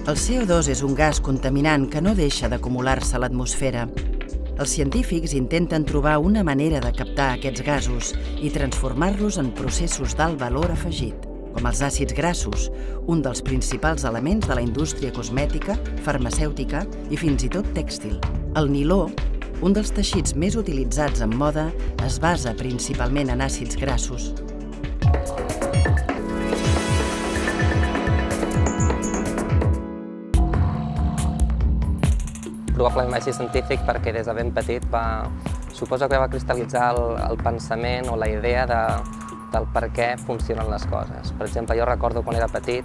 El CO2 és un gas contaminant que no deixa d'acumular-se a l'atmosfera. Els científics intenten trobar una manera de captar aquests gasos i transformar-los en processos d'alt valor afegit, com els àcids grassos, un dels principals elements de la indústria cosmètica, farmacèutica i fins i tot tèxtil. El niló, un dels teixits més utilitzats en moda, es basa principalment en àcids grassos. Probablement vaig ser científic perquè des de ben petit suposo que va cristal·litzar el pensament o la idea del per què funcionen les coses. Per exemple, jo recordo quan era petit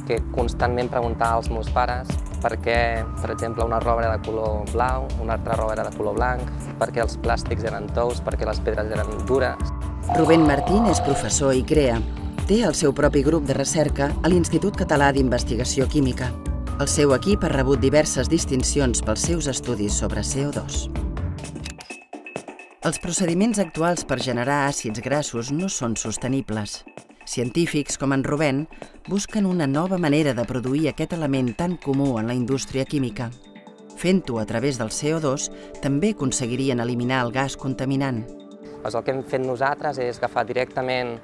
que constantment preguntava als meus pares per què, per exemple, una roba era de color blau, una altra roba era de color blanc, per què els plàstics eren tous, per què les pedres eren dures. Rubén Martín és professor i CREA. Té el seu propi grup de recerca a l'Institut Català d'Investigació Química. El seu equip ha rebut diverses distincions pels seus estudis sobre CO2. Els procediments actuals per generar àcids grassos no són sostenibles. Científics com en Rubén busquen una nova manera de produir aquest element tan comú en la indústria química. Fent-ho a través del CO2, també aconseguirien eliminar el gas contaminant. El que hem fet nosaltres és agafar directament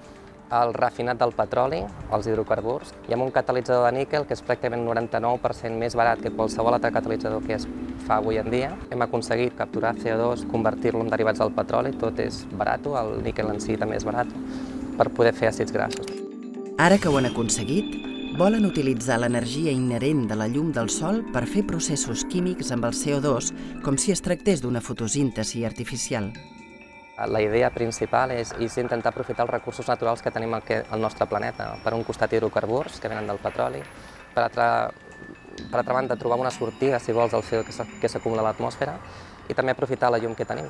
el refinat del petroli, els hidrocarburs, i amb un catalitzador de níquel que és pràcticament 99% més barat que qualsevol altre catalitzador que es fa avui en dia. Hem aconseguit capturar CO2, convertir-lo en derivats del petroli, tot és barat, el níquel en si també és barat, per poder fer àcids grassos. Ara que ho han aconseguit, volen utilitzar l'energia inherent de la llum del sol per fer processos químics amb el CO2 com si es tractés d'una fotosíntesi artificial. La idea principal és intentar aprofitar els recursos naturals que tenim al nostre planeta. Per un costat hidrocarburs, que venen del petroli, per altra banda trobar una sortida, si vols, del CO2 que s'acumula a l'atmosfera i també aprofitar la llum que tenim.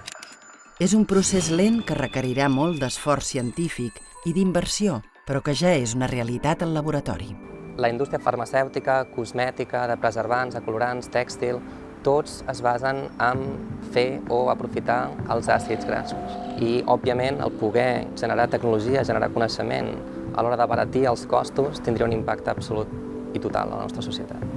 És un procés lent que requerirà molt d'esforç científic i d'inversió, però que ja és una realitat al laboratori. La indústria farmacèutica, cosmètica, de preservants, de colorants, tèxtil, tots es basen en fer o aprofitar els àcids grassos. I, òbviament, el poder generar tecnologia, generar coneixement, a l'hora d'abaratir els costos, tindria un impacte absolut i total a la nostra societat.